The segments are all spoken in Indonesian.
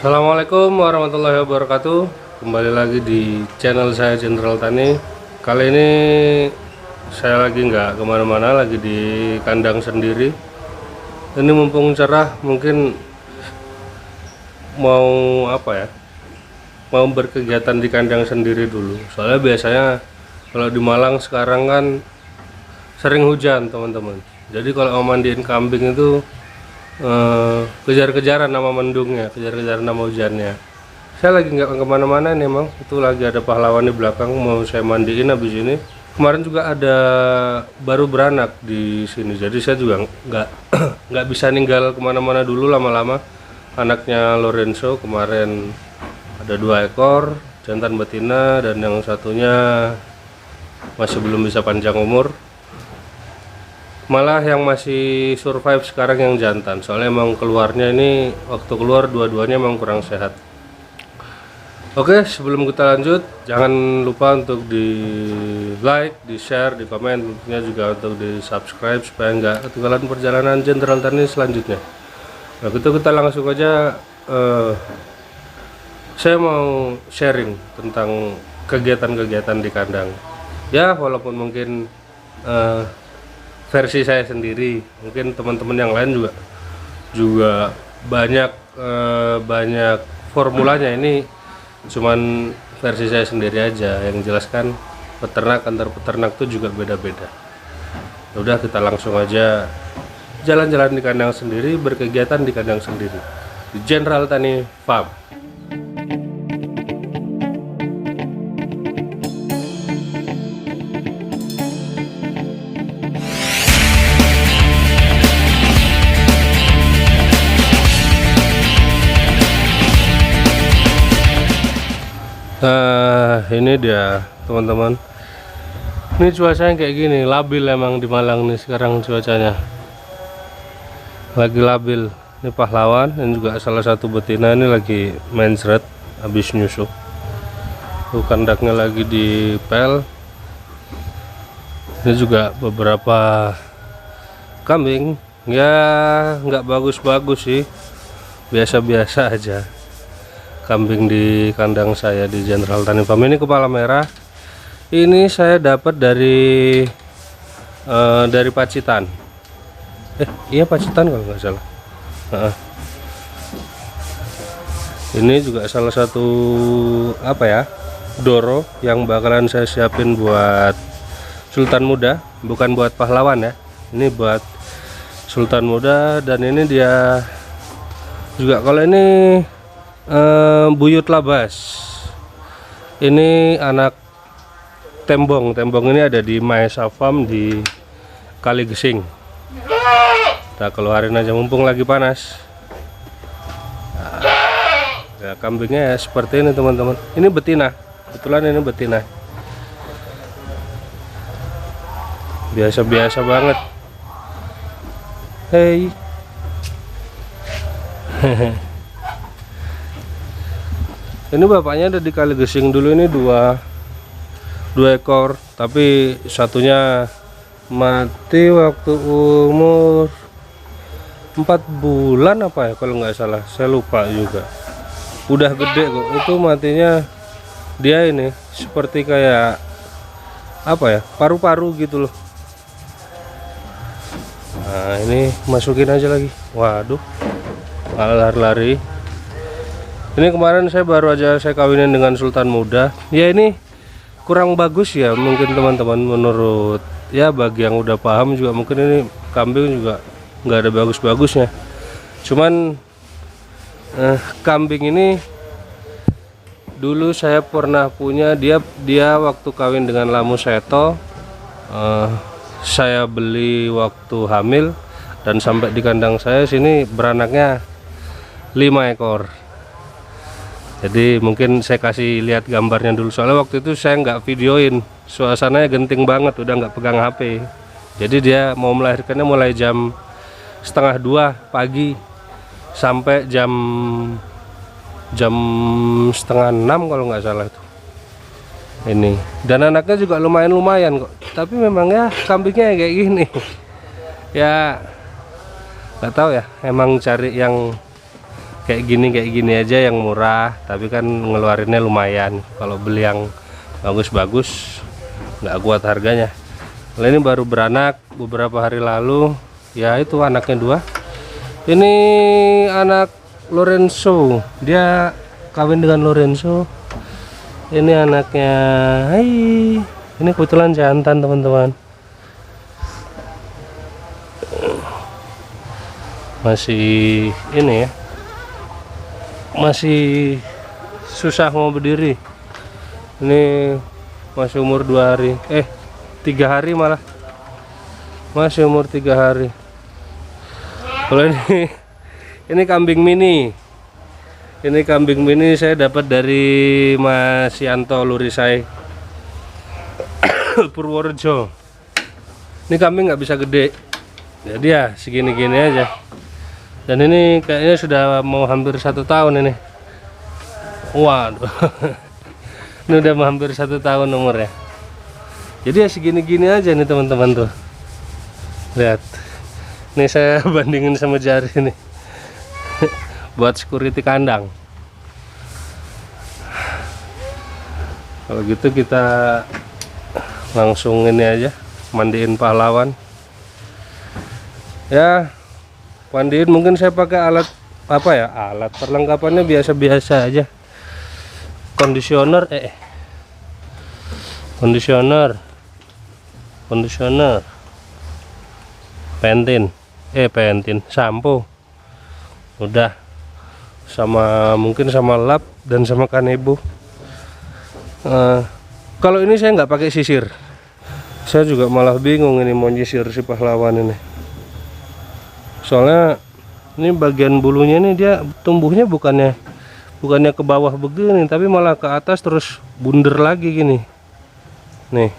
Assalamualaikum warahmatullahi wabarakatuh. Kembali lagi di channel saya Jenderal Tani. Kali ini saya lagi nggak kemana-mana, lagi di kandang sendiri. Ini mumpung cerah, mungkin mau mau berkegiatan di kandang sendiri dulu. Soalnya biasanya kalau di Malang sekarang kan sering hujan, teman-teman. Jadi kalau mau mandiin kambing itu kejar-kejaran nama mendungnya, kejar-kejaran nama hujannya. Saya lagi nggak kemana-mana nih, emang itu lagi ada pahlawan di belakang mau saya mandiin habis ini. Kemarin juga ada baru beranak di sini, jadi saya juga nggak nggak bisa ninggal kemana-mana dulu lama-lama. Anaknya Lorenzo kemarin ada 2 ekor, jantan betina, dan yang satunya masih belum bisa panjang umur. Malah yang masih survive sekarang yang jantan, soalnya emang keluarnya ini waktu keluar dua-duanya emang kurang sehat. Oke, sebelum kita lanjut jangan lupa untuk di like, di share, di komen, tentunya juga untuk di subscribe supaya nggak ketinggalan perjalanan Jenderal Tani selanjutnya. Nah gitu, kita langsung aja. Saya mau sharing tentang kegiatan-kegiatan di kandang ya, walaupun mungkin versi saya sendiri, mungkin teman-teman yang lain juga banyak formulanya. Ini cuman versi saya sendiri aja yang jelaskan. Peternak antar peternak tuh juga beda-beda. Udah, kita langsung aja jalan-jalan di kandang sendiri, berkegiatan di kandang sendiri di Jenderal Tani Farm. Nah ini dia teman-teman, ini cuacanya kayak gini, labil emang di Malang nih sekarang cuacanya, lagi labil. Ini pahlawan dan juga salah satu betina ini lagi main seret habis nyusu. Tuh kandangnya lagi di pel. Ini juga beberapa kambing, ya nggak bagus-bagus sih, biasa-biasa aja kambing di kandang saya di Jenderal Tani Farm. Ini kepala merah, ini saya dapat dari Pacitan. Iya Pacitan kalau nggak salah. Ini juga salah satu Doro yang bakalan saya siapin buat Sultan Muda, bukan buat pahlawan ya. Ini buat Sultan Muda, dan ini dia juga. Kalau ini Buyut Labas, ini anak Tembong ini ada di Maesa Farm di Kaligesing. Kita keluarin aja mumpung lagi panas. Nah, kambingnya ya seperti ini teman-teman. Ini betina, kebetulan ini betina, biasa-biasa banget. Hey. Ini bapaknya ada di Kaligesing dulu. Ini dua ekor, tapi satunya mati waktu umur 4 bulan apa ya kalau nggak salah, saya lupa juga. Udah gede kok, itu matinya. Dia ini seperti kayak paru-paru gitu loh. Nah ini masukin aja lagi. Waduh, malah lari-lari. Ini kemarin saya baru aja saya kawinin dengan Sultan Muda. Ya ini kurang bagus ya mungkin teman-teman, menurut ya bagi yang udah paham juga mungkin ini kambing juga nggak ada bagus-bagusnya. Cuman kambing ini dulu saya pernah punya dia waktu kawin dengan Lamu Seto. Saya beli waktu hamil, dan sampai di kandang saya sini beranaknya 5 ekor. Jadi mungkin saya kasih lihat gambarnya dulu, soalnya waktu itu saya nggak videoin, suasananya genting banget, udah nggak pegang HP. Jadi dia mau melahirkannya mulai jam 1:30 pagi sampai jam 5:30 kalau nggak salah itu. Ini dan anaknya juga lumayan kok, tapi memang ya kambingnya kayak gini. Ya nggak tahu ya, emang cari yang kayak gini aja yang murah, tapi kan ngeluarinnya lumayan. Kalau beli yang bagus-bagus nggak kuat harganya. Nah, ini baru beranak beberapa hari lalu, ya itu anaknya 2. Ini anak Lorenzo, dia kawin dengan Lorenzo. Ini anaknya, hai, ini kebetulan jantan teman-teman. Masih ini ya, masih susah mau berdiri. Ini masih umur 2 hari, 3 hari malah, masih umur 3 hari. Kalau ini kambing mini. Ini kambing mini saya dapat dari Mas Yanto Lurisai Purworejo. Ini kambing nggak bisa gede, jadi ya segini-gini aja. Dan ini kayaknya sudah mau hampir 1 tahun ini. Waduh, ini udah mau hampir 1 tahun umurnya. Jadi ya segini-gini aja nih teman-teman tuh. Lihat, ini saya bandingin sama jari nih. Buat security kandang. Kalau gitu kita langsung ini aja, mandiin pahlawan. Ya, mandiin mungkin saya pakai alat apa ya? Alat perlengkapannya biasa-biasa aja. Kondisioner, kondisioner, pentin, sampo. Udah. Sama mungkin sama lap dan sama kanebo. Kalau ini saya nggak pakai sisir, saya juga malah bingung ini mau nyisir si pahlawan ini. Soalnya ini bagian bulunya ini dia tumbuhnya bukannya ke bawah begini, tapi malah ke atas terus bunder lagi gini. Nih,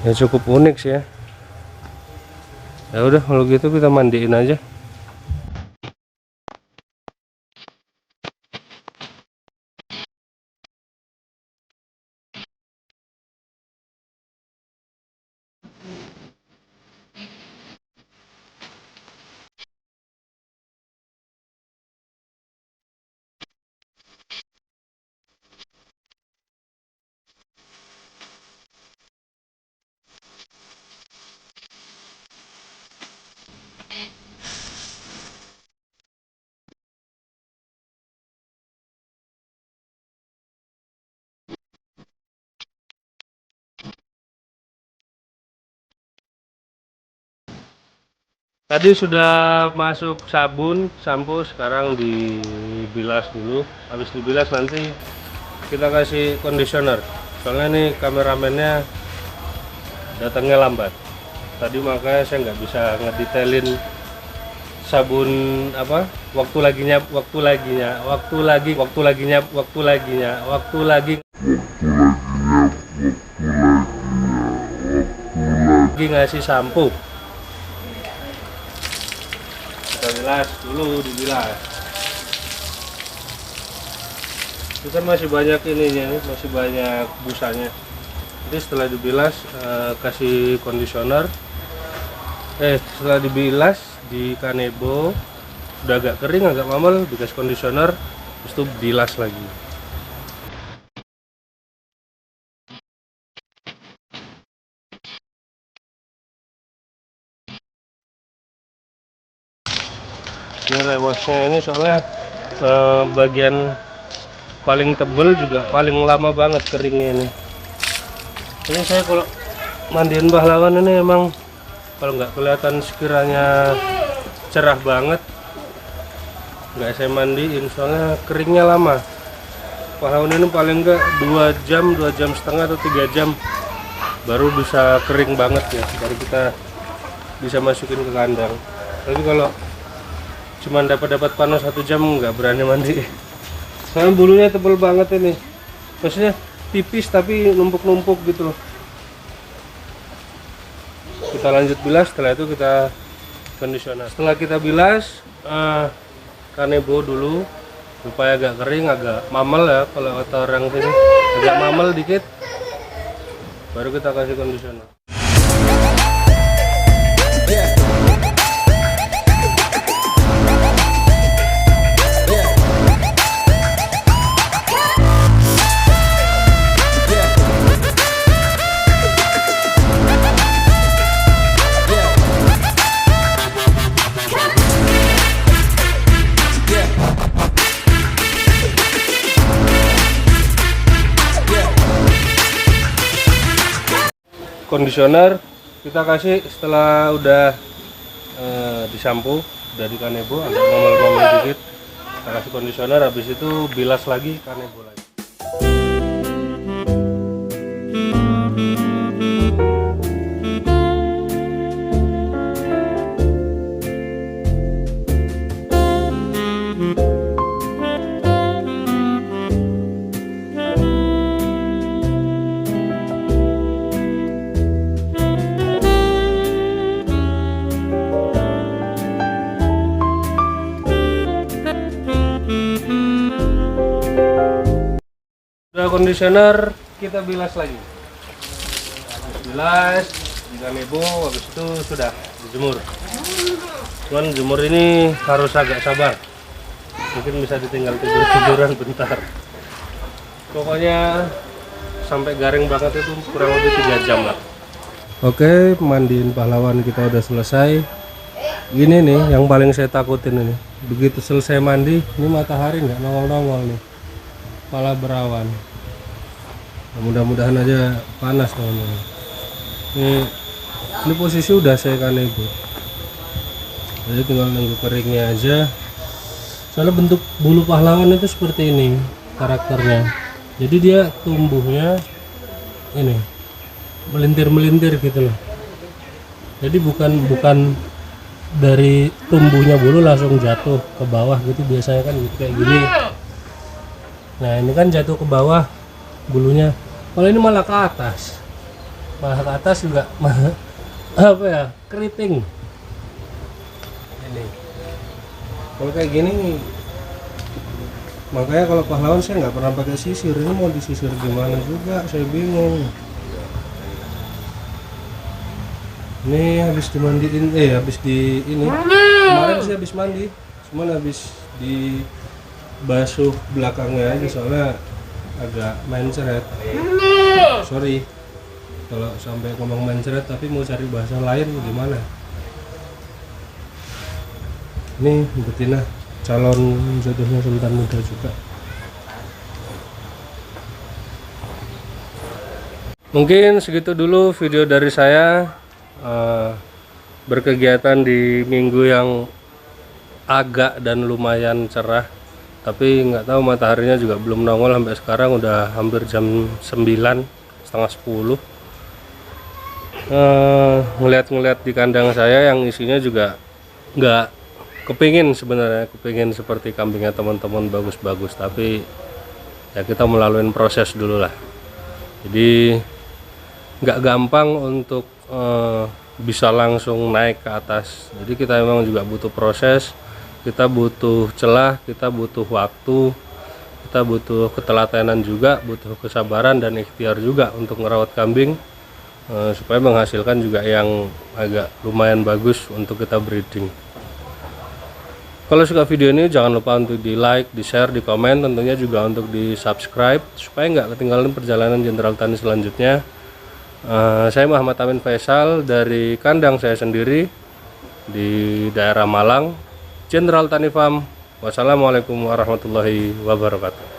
ya cukup unik sih ya. Ya udah kalau gitu kita mandiin aja. Tadi sudah masuk sabun, sampo, sekarang dibilas dulu. Habis dibilas nanti kita kasih conditioner. Soalnya nih kameramennya datangnya lambat. Tadi makanya saya nggak bisa ngedetailin sabun apa, waktu lagi ngasih sampo. Kita bilas dulu, dibilas. Itu kan masih banyak ininya, masih banyak busanya. Jadi setelah dibilas kasih conditioner. Setelah dibilas di kanebo udah agak kering, agak mamel, dikasih conditioner, terus itu bilas lagi. Ini rewasnya ini soalnya bagian paling tebel juga paling lama banget keringnya ini. Ini saya kalau mandiin pahlawan ini emang kalau nggak kelihatan sekiranya cerah banget nggak saya mandiin, soalnya keringnya lama. Pahlawan ini paling nggak 2 jam, 2,5 jam atau 3 jam baru bisa kering banget ya, baru kita bisa masukin ke kandang. Tapi kalau cuman dapat panas 1 jam nggak berani mandi. Soalnya bulunya tebel banget ini, maksudnya tipis tapi numpuk-numpuk gitu loh. Kita lanjut bilas, setelah itu kita conditioner. Setelah kita bilas kanebo dulu supaya agak kering, agak mamel ya, kalau kata orang sini agak mamel dikit, baru kita kasih conditioner. kondisioner kita kasih setelah udah disampu dari kanebo, agak ngomel-ngomel dikit, kita kasih kondisioner, habis itu bilas lagi kanebo lagi. Kondisioner kita bilas lagi, bilas di kanebo, habis itu sudah dijemur. Cuman jemur ini harus agak sabar, mungkin bisa ditinggal tidur-tiduran bentar. Pokoknya sampai garing banget itu kurang lebih 3 jam lah. Oke, mandiin pahlawan kita udah selesai. Ini nih yang paling saya takutin ini, begitu selesai mandi ini matahari nggak nongol-nongol nih, malah berawan. Mudah-mudahan aja panas teman-teman. Ini posisi udah saya kanebo, jadi tinggal nunggu keringnya aja. Soalnya bentuk bulu pahlawan itu seperti ini karakternya, jadi dia tumbuhnya ini melintir-melintir gitu loh. Jadi bukan dari tumbuhnya bulu langsung jatuh ke bawah gitu, biasanya kan gitu kayak gini. Nah ini kan jatuh ke bawah bulunya, kalau ini malah ke atas juga apa ya, keriting. Ini kalau kayak gini, makanya kalau pahlawan saya nggak pernah pakai sisir. Ini mau disisir gimana juga saya bingung. Ini habis dimandiin, habis di ini kemarin sih habis mandi, cuman habis di basuh belakangnya aja soalnya agak mencret. Sorry kalau sampai ngomong mencret, tapi mau cari bahasa lain gimana. Ini betina calon jodohnya Sultan Muda juga. Mungkin segitu dulu video dari saya, berkegiatan di minggu yang agak dan lumayan cerah, tapi nggak tahu mataharinya juga belum nongol sampai sekarang, udah hampir jam 9, setengah 10. Ngeliat-ngeliat di kandang saya yang isinya juga nggak kepingin, sebenarnya kepingin seperti kambingnya teman-teman bagus-bagus, tapi ya kita melalui proses dulu lah. Jadi nggak gampang untuk bisa langsung naik ke atas, jadi kita memang juga butuh proses, kita butuh celah, kita butuh waktu, kita butuh ketelatenan juga, butuh kesabaran dan ikhtiar juga untuk merawat kambing supaya menghasilkan juga yang agak lumayan bagus untuk kita breeding. Kalau suka video ini jangan lupa untuk di like, di share, di komen, tentunya juga untuk di subscribe supaya nggak ketinggalan perjalanan Jenderal Tani selanjutnya. Saya Muhammad Amin Faisal dari kandang saya sendiri di daerah Malang, Jenderal Tani Farm. Wassalamualaikum warahmatullahi wabarakatuh.